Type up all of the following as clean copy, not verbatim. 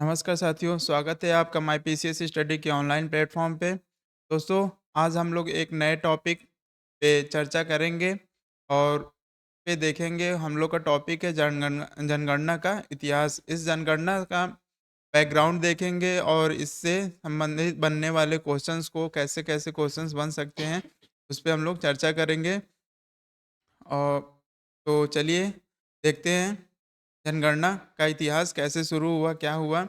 नमस्कार साथियों, स्वागत है आपका माई पीसीएस स्टडी के ऑनलाइन प्लेटफॉर्म पे। दोस्तों, आज हम लोग एक नए टॉपिक पे चर्चा करेंगे और पे देखेंगे। हम लोग का टॉपिक है जनगणना का इतिहास। इस जनगणना का बैकग्राउंड देखेंगे और इससे संबंधित बनने वाले क्वेश्चंस को कैसे-कैसे क्वेश्चंस बन सकते हैं, उस पे हम लोग चर्चा करेंगे। और तो चलिए देखते हैं जनगणना का इतिहास कैसे शुरू हुआ, क्या हुआ।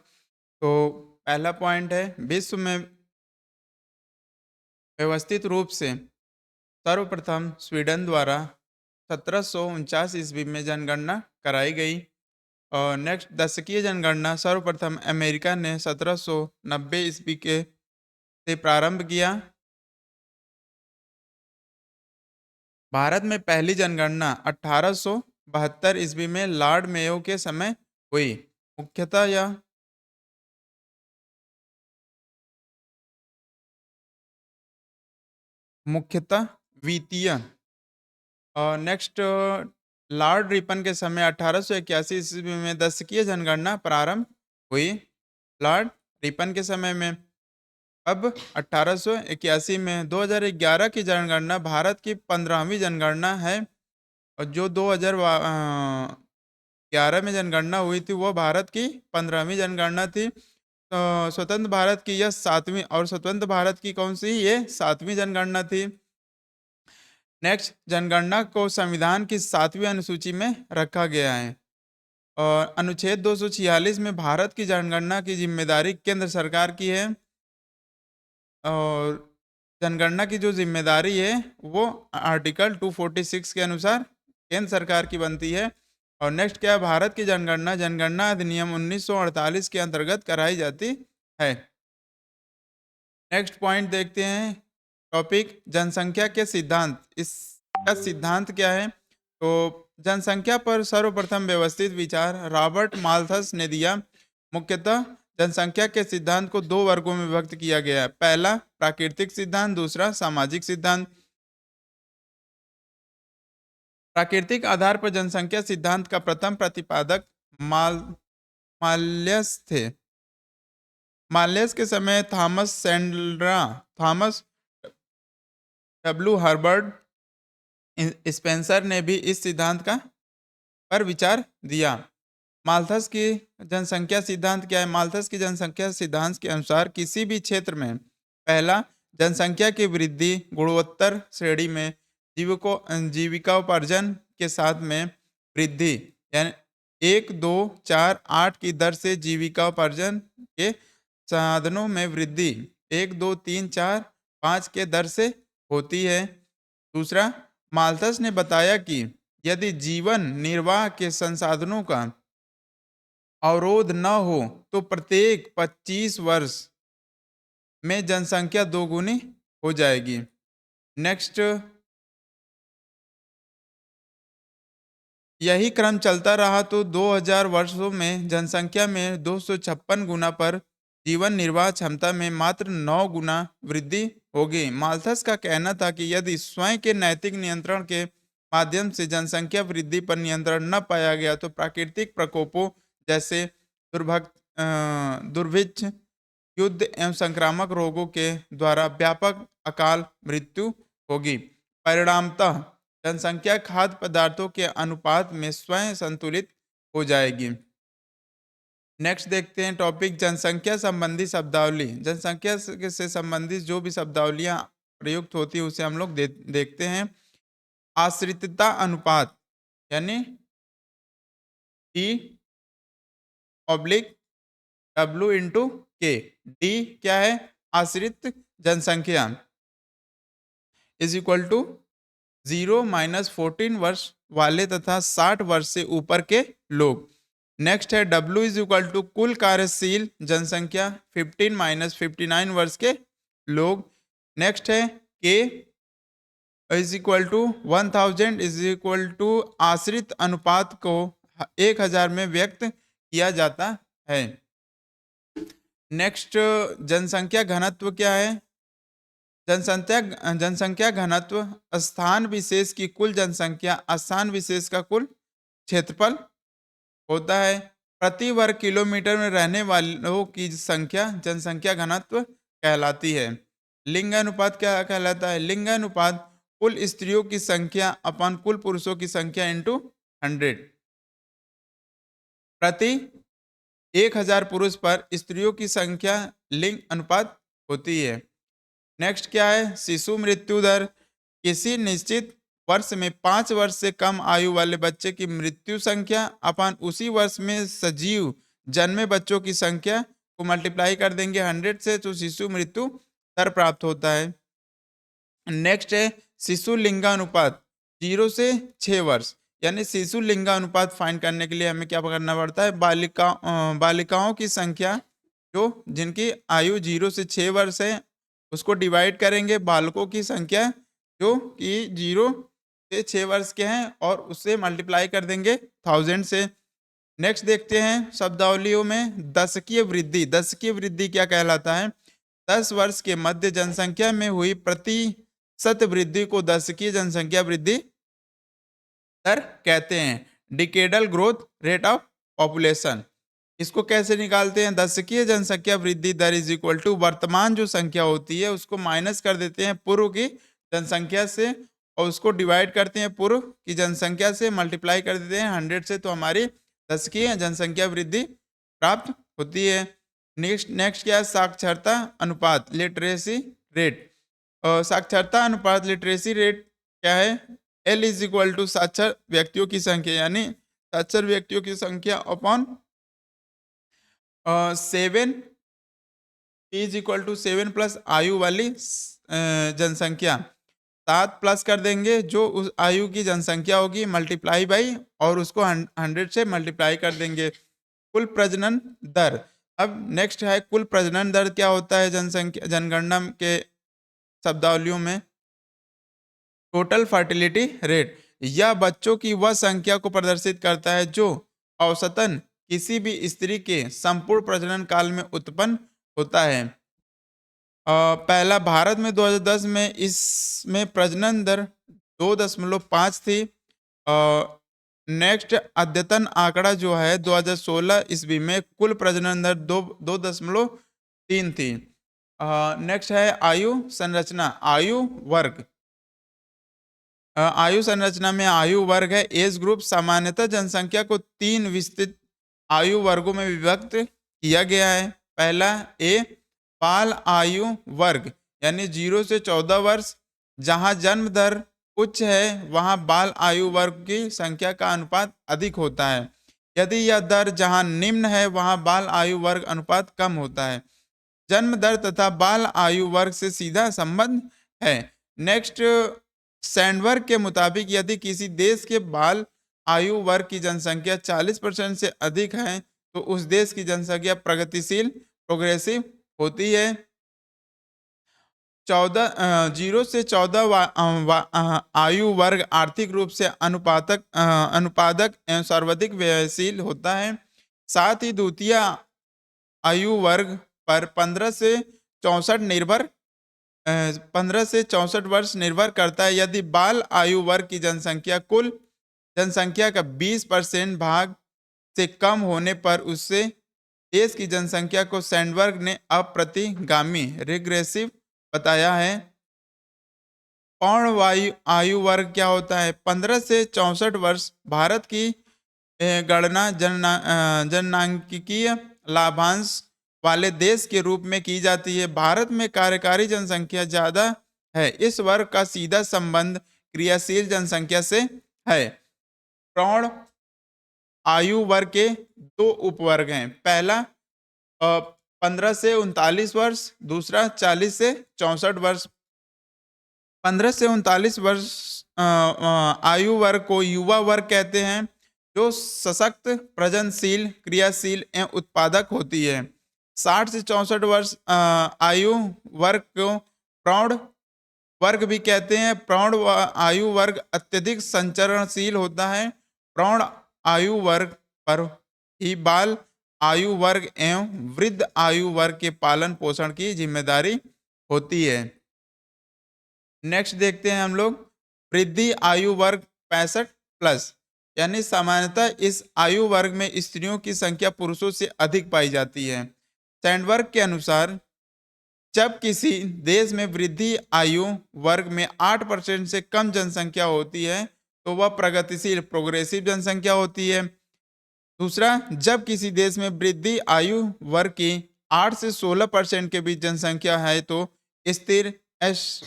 तो पहला पॉइंट है, विश्व में व्यवस्थित रूप से सर्वप्रथम स्वीडन द्वारा 1749 ईस्वी में जनगणना कराई गई। और नेक्स्ट, दशकीय जनगणना सर्वप्रथम अमेरिका ने 1790 ईस्वी के से प्रारंभ किया। भारत में पहली जनगणना 1872 ईस्वी में लॉर्ड मेयो के समय हुई। मुख्यतः यह मुख्यतः वित्तीय। और नेक्स्ट, लॉर्ड रिपन के समय 1881 ईस्वी में दशकीय जनगणना प्रारंभ हुई। लॉर्ड रिपन के समय में। अब 1881 में 2011 की जनगणना भारत की 15वीं जनगणना है। और जो 2011 में जनगणना हुई थी वह भारत की 15वीं जनगणना थी। स्वतंत्र भारत की यह सातवीं, और स्वतंत्र भारत की कौन सी, ये सातवीं जनगणना थी। नेक्स्ट, जनगणना को संविधान की 7वीं अनुसूची में रखा गया है। और अनुच्छेद 246 में भारत की जनगणना की जिम्मेदारी केंद्र सरकार की है। और जनगणना की जो जिम्मेदारी है वो आर्टिकल 246 के अनुसार केंद्र सरकार की बनती है। और नेक्स्ट क्या है, भारत की जनगणना जनगणना अधिनियम 1948 के अंतर्गत कराई जाती है। नेक्स्ट पॉइंट देखते हैं, टॉपिक जनसंख्या के सिद्धांत। इसका सिद्धांत क्या है? तो जनसंख्या पर सर्वप्रथम व्यवस्थित विचार रॉबर्ट माल्थस ने दिया। मुख्यतः जनसंख्या के सिद्धांत को दो वर्गों में विभक्त किया गया है। पहला प्राकृतिक सिद्धांत, दूसरा सामाजिक सिद्धांत। प्राकृतिक आधार पर जनसंख्या सिद्धांत का प्रथम प्रतिपादक माल माल्यस थे। माल्यस के समय Thomas Sandra, Thomas W Herbert Spencer ने भी इस सिद्धांत का पर विचार दिया। माल्थस की जनसंख्या सिद्धांत क्या है? माल्थस की जनसंख्या सिद्धांत के अनुसार किसी भी क्षेत्र में पहला, जनसंख्या की वृद्धि गुणोत्तर श्रेणी में जीविकोपार्जन के साथ में वृद्धि, यानी 1, 2, 4, 8 की दर से जीविकोपार्जन के साधनों में वृद्धि 1, 2, 3, 4, 5 के दर से होती है। दूसरा, माल्थस ने बताया कि यदि जीवन निर्वाह के संसाधनों का अवरोध न हो तो प्रत्येक 25 वर्ष में जनसंख्या दोगुनी हो जाएगी। नेक्स्ट, यही क्रम चलता रहा तो 2000 वर्षों में जनसंख्या में 256 गुना पर जीवन निर्वाह क्षमता में मात्र 9 गुना वृद्धि होगी। माल्थस का कहना था कि यदि स्वयं के नैतिक नियंत्रण के माध्यम से जनसंख्या वृद्धि पर नियंत्रण न पाया गया तो प्राकृतिक प्रकोपों जैसे दुर्भिक्ष, युद्ध एवं संक्रामक रोगों के द्वारा व्यापक अकाल मृत्यु होगी। परिणामतः जनसंख्या खाद्य पदार्थों के अनुपात में स्वयं संतुलित हो जाएगी। नेक्स्ट देखते हैं टॉपिक, जनसंख्या संबंधी शब्दावली। जनसंख्या से संबंधित जो भी शब्दावलियां प्रयुक्त होती है उसे हम लोग देखते हैं। आश्रितता अनुपात, यानी डी ऑब्लिक डब्ल्यू इंटू के। डी क्या है? आश्रित जनसंख्या इज इक्वल टू 0-14 वर्ष वाले तथा 60 वर्ष से ऊपर के लोग। नेक्स्ट है W इज इक्वल टू कुल कार्यशील जनसंख्या 15-59 वर्ष के लोग। नेक्स्ट है K is equal to 1000 is equal to आश्रित अनुपात को 1000 में व्यक्त किया जाता है। नेक्स्ट, जनसंख्या घनत्व क्या है? जनसंख्या घनत्व स्थान विशेष की कुल जनसंख्या स्थान विशेष का कुल क्षेत्रफल होता है। प्रति वर्ग किलोमीटर में रहने वालों की संख्या जनसंख्या घनत्व कहलाती है। लिंगानुपात क्या कहलाता है? लिंगानुपात कुल स्त्रियों की संख्या अपन कुल पुरुषों की संख्या इंटू 100। प्रति 1000 पुरुष पर स्त्रियों की संख्या लिंग अनुपात होती है। नेक्स्ट क्या है? शिशु मृत्यु दर। किसी निश्चित वर्ष में 5 वर्ष से कम आयु वाले बच्चे की मृत्यु संख्या अपन उसी वर्ष में सजीव जन्मे बच्चों की संख्या को मल्टीप्लाई कर देंगे 100 से, तो शिशु मृत्यु दर प्राप्त होता है। नेक्स्ट है शिशु लिंगानुपात 0 से 6 वर्ष। यानी शिशु लिंगानुपात फाइंड करने के लिए हमें क्या करना पड़ता है? बालिकाओं की संख्या जो जिनकी आयु 0 से 6 वर्ष है उसको डिवाइड करेंगे बालकों की संख्या जो कि 0 से 6 वर्ष के हैं और उससे मल्टीप्लाई कर देंगे 1000 से। नेक्स्ट देखते हैं शब्दावलियों में दशकीय वृद्धि। दशकीय वृद्धि क्या कहलाता है? 10 वर्ष के मध्य जनसंख्या में हुई प्रतिशत वृद्धि को दशकीय जनसंख्या वृद्धि दर कहते हैं। Decadal growth rate of population. इसको कैसे निकालते हैं? दशकीय जनसंख्या वृद्धि दर इज इक्वल टू वर्तमान जो संख्या होती है उसको माइनस कर देते हैं पूर्व की जनसंख्या से और उसको डिवाइड करते हैं पूर्व की जनसंख्या से, मल्टीप्लाई कर देते हैं 100 से, तो हमारी दशकीय जनसंख्या वृद्धि प्राप्त होती है। नेक्स्ट नेक्स्ट क्या है? साक्षरता अनुपात लिटरेसी रेट। साक्षरता अनुपात लिटरेसी रेट क्या है? एल इज इक्वल टू साक्षर व्यक्तियों की संख्या, यानी साक्षर व्यक्तियों की संख्या upon 7 is equal to 7 plus आयु वाली जनसंख्या। 7 प्लस कर देंगे जो उस आयु की जनसंख्या होगी मल्टीप्लाई बाई और उसको 100 से मल्टीप्लाई कर देंगे। कुल प्रजनन दर। अब नेक्स्ट है कुल प्रजनन दर क्या होता है जनसंख्या जनगणना के शब्दावलियों में? Total fertility rate. यह बच्चों की वह संख्या को प्रदर्शित करता है जो औसतन किसी भी स्त्री के संपूर्ण प्रजनन काल में उत्पन्न होता है। पहला भारत में 2010 में इसमें प्रजनन दर 2.5 थी। नेक्स्ट अद्यतन आंकड़ा जो है 2016 ईस्वी में कुल प्रजनन दर 2.3 थी। नेक्स्ट है आयु संरचना आयु वर्ग। आयु संरचना में आयु वर्ग है एज ग्रुप। सामान्यतः जनसंख्या को 3 विस्तृत आयु वर्गों में विभक्त किया गया है। पहला ए बाल आयु वर्ग यानी 0 से 14 वर्ष। जहां जन्म दर उच्च है वहां बाल आयु वर्ग की संख्या का अनुपात अधिक होता है। यदि यह दर जहां निम्न है वहां बाल आयु वर्ग अनुपात कम होता है। जन्म दर तथा बाल आयु वर्ग से सीधा संबंध है। नेक्स्ट सैंडबर्ग के मुताबिक यदि किसी देश के बाल आयु वर्ग की जनसंख्या 40% से अधिक है तो उस देश की जनसंख्या प्रगतिशील प्रोग्रेसिव होती है। 0 से 14 आयु वर्ग आर्थिक रूप से अनुपादक एवं सर्वाधिक व्ययशील होता है। साथ ही द्वितीय आयु वर्ग पर 15 से 64 वर्ष निर्भर करता है। यदि बाल आयु वर्ग की जनसंख्या कुल जनसंख्या का 20% भाग से कम होने पर उससे देश की जनसंख्या को सैंडबर्ग ने अप्रतिगामी रिग्रेसिव बताया है। पौर्ण आयु वर्ग क्या होता है? 15 से 64 वर्ष भारत की गणना जननांकिकीय लाभांश वाले देश के रूप में की जाती है। भारत में कार्यकारी जनसंख्या ज्यादा है। इस वर्ग का सीधा संबंध क्रियाशील जनसंख्या से है। प्रौढ़ आयु वर्ग के 2 उपवर्ग हैं। पहला 15 से 39 वर्ष, दूसरा 40 से 64 वर्ष। 15 से 39 वर्ष आयु वर्ग को युवा वर्ग कहते हैं जो सशक्त प्रजनशील क्रियाशील एवं उत्पादक होती है। 60 से 64 वर्ष आयु वर्ग को प्रौढ़ वर्ग भी कहते हैं। प्रौढ़ आयु वर्ग अत्यधिक संचरणशील होता है। प्रौढ़ आयु वर्ग पर ही बाल आयु वर्ग एवं वृद्ध आयु वर्ग के पालन पोषण की जिम्मेदारी होती है। नेक्स्ट देखते हैं हम लोग वृद्धि आयु वर्ग 65 प्लस। यानी सामान्यतः इस आयु वर्ग में स्त्रियों की संख्या पुरुषों से अधिक पाई जाती है। सैंडबर्ग के अनुसार जब किसी देश में वृद्धि आयु वर्ग में 8% से कम जनसंख्या होती है तो वह प्रगतिशील प्रोग्रेसिव जनसंख्या होती है। दूसरा, जब किसी देश में वृद्धि आयु वर्ग की 8 से 16% के बीच जनसंख्या है तो स्थिर एस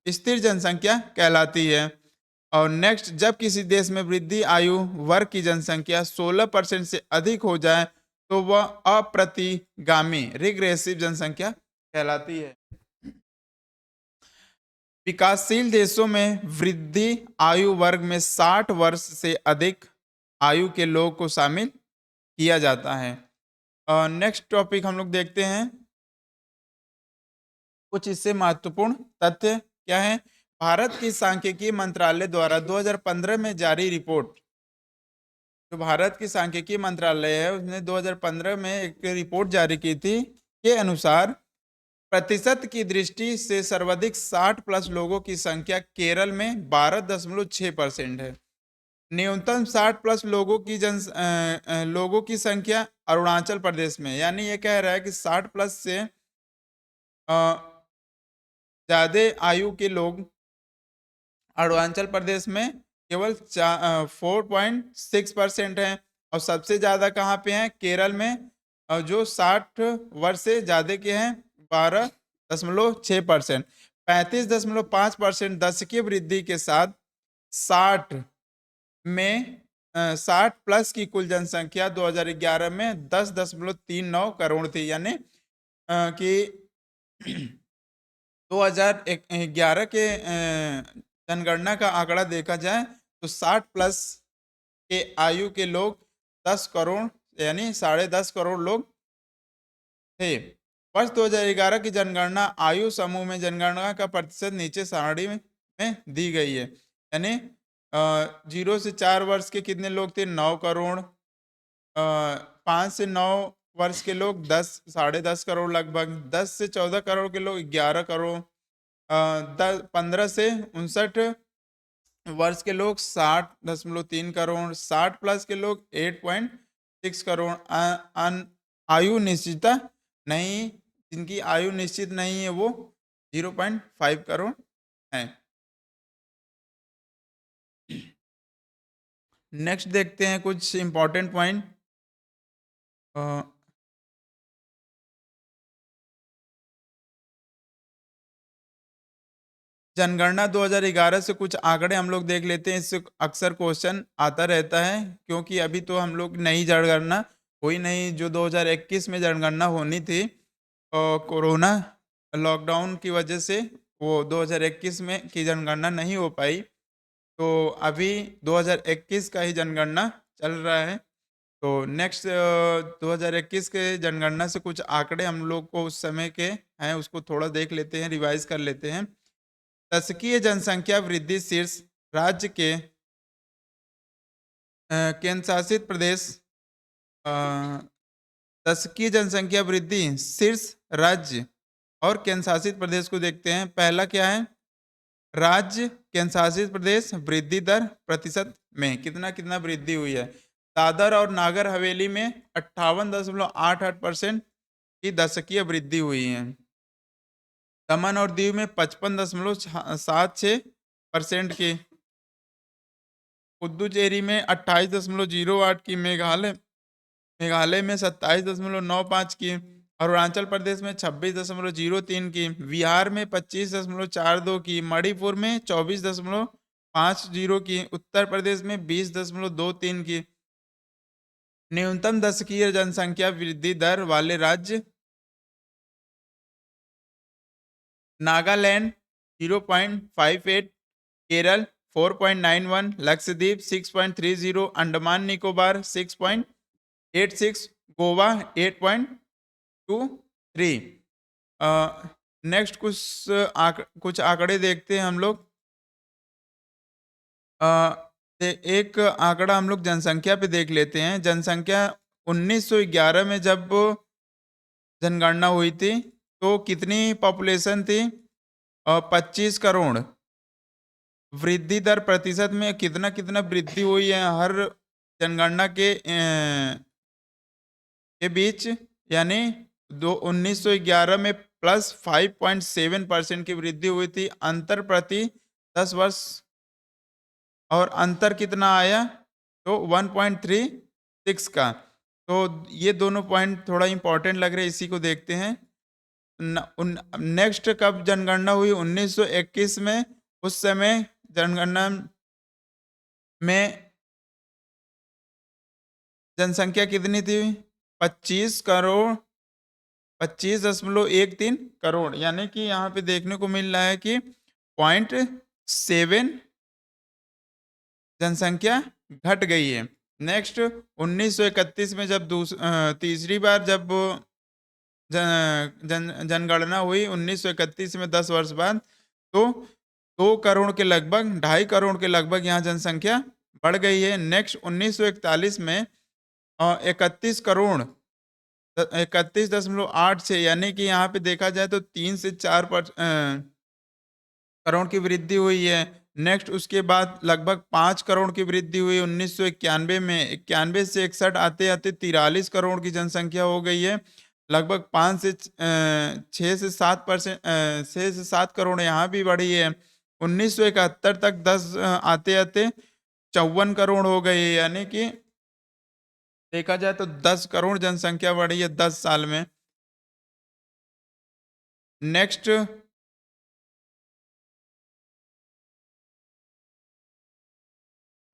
स्थिर जनसंख्या कहलाती है। और नेक्स्ट, जब किसी देश में वृद्धि आयु वर्ग की जनसंख्या 16% से अधिक हो जाए तो वह अप्रतिगामी रिग्रेसिव जनसंख्या कहलाती है। विकासशील देशों में वृद्धि आयु वर्ग में 60 वर्ष से अधिक आयु के लोगों को शामिल किया जाता है। नेक्स्ट टॉपिक हम लोग देखते हैं, कुछ इससे महत्वपूर्ण तथ्य क्या है। भारत की सांख्यिकी मंत्रालय द्वारा 2015 में जारी रिपोर्ट, जो भारत की सांख्यिकी मंत्रालय है उसने 2015 में एक रिपोर्ट जारी की थी, के अनुसार प्रतिशत की दृष्टि से सर्वाधिक 60 प्लस लोगों की संख्या केरल में 12.6% है। न्यूनतम 60 प्लस लोगों की संख्या अरुणाचल प्रदेश में, यानी ये कह रहा है कि 60 प्लस से ज्यादा आयु के लोग अरुणाचल प्रदेश में केवल 4.6% है। और सबसे ज्यादा कहाँ पे है, केरल में, जो 60 वर्ष से ज्यादा के हैं 12.6%। 35.5% दशकीय वृद्धि के साथ 60 में 60 प्लस की कुल जनसंख्या 2011 में 10.39 करोड़ थी। यानी कि 2011 के जनगणना का आंकड़ा देखा जाए तो 60 प्लस के आयु के लोग 10 करोड़ यानी 10.5 करोड़ लोग थे। वर्ष 2011 की जनगणना आयु समूह में जनगणना का प्रतिशत नीचे सारणी में दी गई है। यानी 0 से 4 वर्ष के कितने लोग थे, 9 करोड़। 5 से 9 वर्ष के लोग 10.5 करोड़ लगभग। 10 से 14 करोड़ के लोग 11 करोड़। 15 से 59 वर्ष के लोग 60.3 करोड़। 60 प्लस के लोग 8.6 करोड़। आयु निश्चितता नहीं, जिनकी आयु निश्चित नहीं है वो 0.5 करोड़ है। नेक्स्ट देखते हैं कुछ इंपॉर्टेंट पॉइंट। जनगणना 2011 से कुछ आंकड़े हम लोग देख लेते हैं, इससे अक्सर क्वेश्चन आता रहता है क्योंकि अभी तो हम लोग नई जनगणना हुई नहीं। जो 2021 में जनगणना होनी थी कोरोना लॉकडाउन की वजह से वो 2021 में की जनगणना नहीं हो पाई, तो अभी 2021 का ही जनगणना चल रहा है। तो नेक्स्ट 2021 के जनगणना से कुछ आंकड़े हम लोग को उस समय के हैं उसको थोड़ा देख लेते हैं, रिवाइज कर लेते हैं। दशकीय जनसंख्या वृद्धि शीर्ष राज्य के केंद्र शासित प्रदेश दशकीय जनसंख्या वृद्धि शीर्ष राज्य और केंद्र शासित प्रदेश को देखते हैं। पहला क्या है, राज्य केंद्र शासित प्रदेश वृद्धि दर प्रतिशत में कितना कितना वृद्धि हुई है। दादर और नागर हवेली में 58.88% की दशकीय वृद्धि हुई है। दमन और दीव में 55.76% की, पुदुचेरी में 28.08 की, मेघालय में 27.95 की, अरुणाचल प्रदेश में 26.03 की, बिहार में 25.42 की, मणिपुर में 24.50 की, उत्तर प्रदेश में 20.23 की। न्यूनतम दशकीय जनसंख्या वृद्धि दर वाले राज्य नागालैंड 0.58, केरल 4.91, लक्षद्वीप 6.30, अंडमान निकोबार 6.86, गोवा 8.23। नेक्स्ट कुछ आंकड़े देखते हैं हम लोग। एक आंकड़ा हम लोग जनसंख्या पे देख लेते हैं। जनसंख्या 1911 में जब जनगणना हुई थी तो कितनी पॉपुलेशन थी, 25 करोड़। वृद्धि दर प्रतिशत में कितना कितना वृद्धि हुई है हर जनगणना के बीच, यानी दो 1911 में प्लस 5.7% की वृद्धि हुई थी अंतर प्रति 10 वर्ष। और अंतर कितना आया? तो 1.36 का। तो ये दोनों पॉइंट थोड़ा इंपॉर्टेंट लग रहे हैं, इसी को देखते हैं। नेक्स्ट कब जनगणना हुई? 1921 में। उस समय जनगणना में जनसंख्या कितनी थी? 25 करोड़, 25.13 करोड़, यानी कि यहाँ पे देखने को मिल रहा है कि 0.7 जनसंख्या घट गई है। नेक्स्ट 1931 में जब तीसरी बार जब जनगणना हुई 1931 में 10 वर्ष बाद, तो 2 करोड़ के लगभग, 2.5 करोड़ के लगभग यहाँ जनसंख्या बढ़ गई है। नेक्स्ट 1941 में 31.86, यानी कि यहाँ पे देखा जाए तो 3 से 4 करोड़ की वृद्धि हुई है। नेक्स्ट उसके बाद लगभग 5 करोड़ की वृद्धि हुई 1991 में। 91 से 61 आते आते 43 करोड़ की जनसंख्या हो गई है। लगभग 6 से 7 करोड़ यहाँ भी बढ़ी है। 1971 तक 10 आते आते 54 करोड़ हो गई है, यानी कि देखा जाए तो 10 करोड़ जनसंख्या बढ़ी है 10 साल में। नेक्स्ट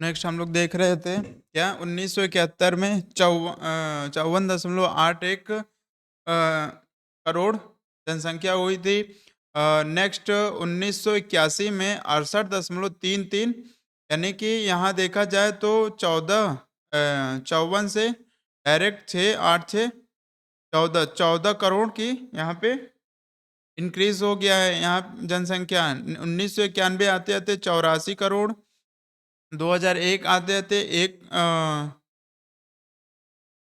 नेक्स्ट हम लोग देख रहे थे क्या 1971 में 54.81 करोड़ जनसंख्या हुई थी। नेक्स्ट 1981 में 68.33, यानी कि यहाँ देखा जाए तो 54 से डायरेक्ट 14 करोड़ की यहाँ पे इंक्रीज हो गया है यहाँ जनसंख्या। 1991 आते आते 84 करोड़, 2001 आते आते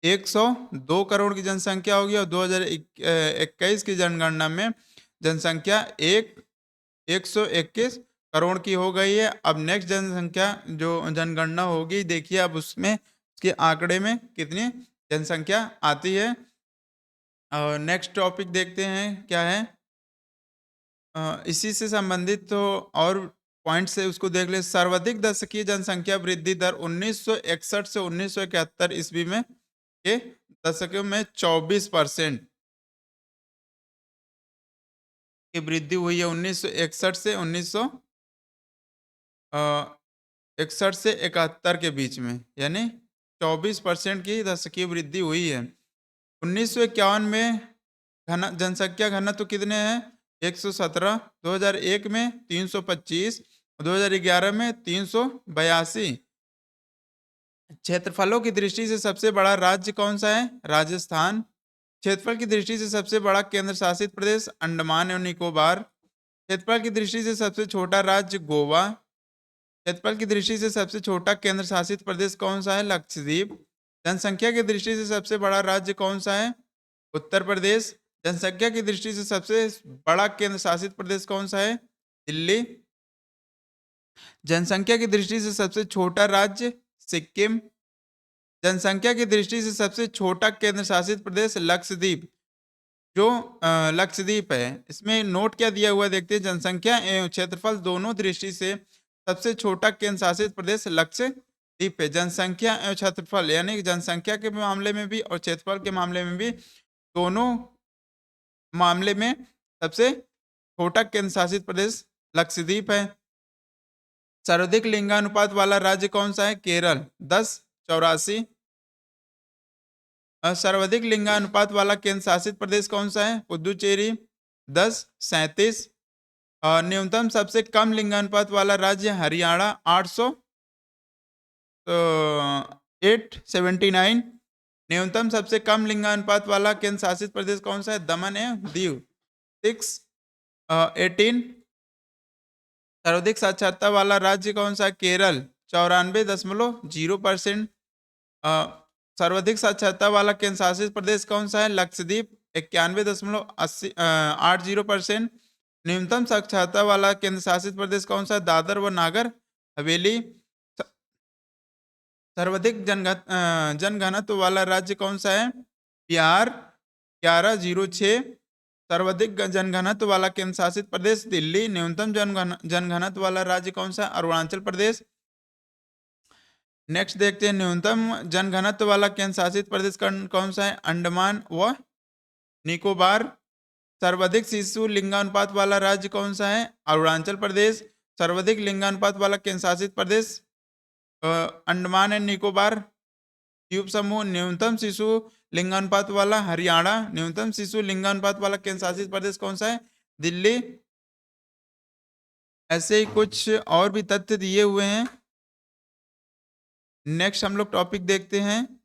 102 करोड़ की जनसंख्या होगी, और 2021 की जनगणना में जनसंख्या 121 करोड़ की हो गई है। अब नेक्स्ट जनसंख्या जो जनगणना होगी, देखिए अब उसमें उसके आंकड़े में कितनी जनसंख्या आती है। और नेक्स्ट टॉपिक देखते हैं क्या है। इसी से संबंधित तो और पॉइंट से उसको देख ले। सर्वाधिक दशकीय जनसंख्या वृद्धि दर 1961 से 1971 ईस्वी में के दशकों में 24% की वृद्धि हुई है। 1961 से 1961 से 71 के बीच में, यानी 24% की दशकीय वृद्धि हुई है। 1951 में जनसंख्या घनत्व कितने हैं? 117, 2001 में 325, 2011 में 382। क्षेत्रफलों की दृष्टि से सबसे बड़ा राज्य कौन सा है? राजस्थान। क्षेत्रफल की दृष्टि से सबसे बड़ा केंद्र शासित प्रदेश अंडमान एवं निकोबार। क्षेत्रफल की दृष्टि से सबसे छोटा राज्य गोवा। क्षेत्रफल की दृष्टि से सबसे छोटा केंद्र शासित प्रदेश कौन सा है? लक्षद्वीप। जनसंख्या की दृष्टि से सबसे बड़ा राज्य कौन सा है? उत्तर प्रदेश। जनसंख्या की दृष्टि से सबसे बड़ा केंद्र शासित प्रदेश कौन सा है? दिल्ली। जनसंख्या की दृष्टि से सबसे छोटा राज्य सिक्किम। जनसंख्या की दृष्टि से सबसे छोटा केंद्र शासित प्रदेश लक्षद्वीप। जो लक्षद्वीप है, इसमें नोट क्या दिया हुआ है देखते हैं। जनसंख्या एवं क्षेत्रफल दोनों दृष्टि से सबसे छोटा केंद्र शासित प्रदेश लक्षद्वीप है। जनसंख्या एवं क्षेत्रफल, यानी कि जनसंख्या के मामले में भी और क्षेत्रफल के मामले में भी, दोनों मामले में सबसे छोटा केंद्र शासित प्रदेश लक्षद्वीप है। सर्वाधिक लिंगानुपात वाला राज्य कौन सा है? केरल 10:84। सर्वाधिक लिंगानुपात वाला केंद्र शासित प्रदेश कौन सा है? पुदुचेरी 10:37। न्यूनतम सबसे कम लिंगानुपात वाला राज्य हरियाणा 879। न्यूनतम सबसे कम लिंगानुपात वाला केंद्र शासित प्रदेश कौन सा है? दमन एवं दीव 618। सर्वाधिक साक्षरता वाला राज्य कौन सा है? केरल 94.0%। सर्वाधिक साक्षरता वाला केंद्र शासित प्रदेश कौन सा है? लक्षद्वीप 91.80%। न्यूनतम साक्षरता वाला केंद्र शासित प्रदेश कौन सा है? दादर व नागर हवेली। स- सर्वाधिक जनघनत्व वाला राज्य कौन सा है? बिहार 1106। सर्वाधिक जनघनत्व वाला केंद्र शासित प्रदेश दिल्ली। न्यूनतम जनघनत्व वाला राज्य कौन सा है? अरुणाचल प्रदेश। नेक्स्ट देखते हैं, न्यूनतम जनघनत्व वाला केंद्र शासित प्रदेश कौन सा है? अंडमान व निकोबार। सर्वाधिक शिशु लिंगानुपात वाला राज्य कौन सा है? अरुणाचल प्रदेश। सर्वाधिक लिंगानुपात वाला केंद्र शासित प्रदेश अ, अंडमान एंड निकोबार द्वीप समूह। न्यूनतम शिशु लिंगानुपात वाला हरियाणा। न्यूनतम शिशु लिंगानुपात वाला केंद्र शासित प्रदेश कौन सा है? दिल्ली। ऐसे ही कुछ और भी तथ्य दिए हुए हैं। नेक्स्ट हम लोग टॉपिक देखते हैं।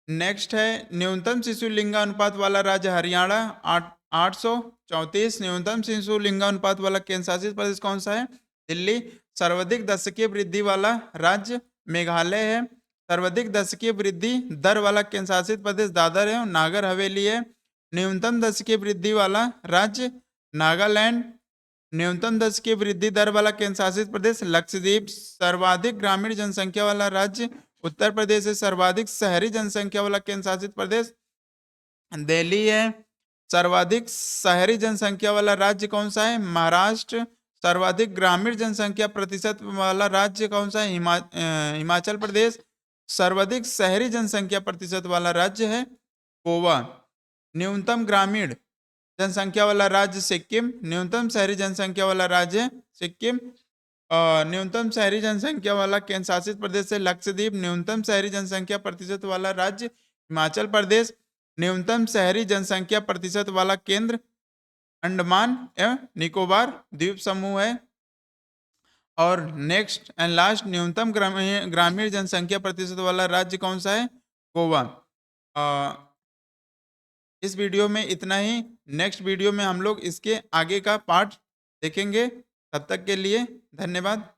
नेक्स्ट है, न्यूनतम शिशु लिंगानुपात वाला राज्य हरियाणा 834। न्यूनतम शिशु लिंगानुपात वाला केंद्र शासित प्रदेश कौन सा है? दिल्ली। सर्वाधिक दशकीय वृद्धि वाला राज्य मेघालय है। सर्वाधिक दशकीय वृद्धि दर वाला केंद्र शासित प्रदेश दादर है और नागर हवेली है। न्यूनतम दशकीय वृद्धि वाला राज्य नागालैंड। न्यूनतम दशकीय वृद्धि दर वाला केंद्र शासित प्रदेश लक्षद्वीप। सर्वाधिक ग्रामीण जनसंख्या वाला राज्य उत्तर प्रदेश है। सर्वाधिक शहरी जनसंख्या वाला केंद्र शासित प्रदेश दिल्ली है। सर्वाधिक शहरी जनसंख्या वाला राज्य कौन सा है? महाराष्ट्र। सर्वाधिक ग्रामीण जनसंख्या प्रतिशत वाला राज्य कौन सा है? हिमाचल प्रदेश। सर्वाधिक शहरी जनसंख्या प्रतिशत वाला राज्य है गोवा। न्यूनतम ग्रामीण जनसंख्या वाला राज्य सिक्किम। न्यूनतम शहरी जनसंख्या वाला राज्य सिक्किम। न्यूनतम शहरी जनसंख्या वाला केंद्र शासित प्रदेश है लक्षद्वीप। न्यूनतम शहरी जनसंख्या प्रतिशत वाला राज्य हिमाचल प्रदेश। न्यूनतम शहरी जनसंख्या प्रतिशत वाला केंद्र अंडमान एवं निकोबार द्वीप समूह है। और नेक्स्ट एंड लास्ट, न्यूनतम ग्रामीण जनसंख्या प्रतिशत वाला राज्य कौन सा है? गोवा। इस वीडियो में इतना ही। नेक्स्ट वीडियो में हम लोग इसके आगे का पार्ट देखेंगे। तब तक के लिए धन्यवाद।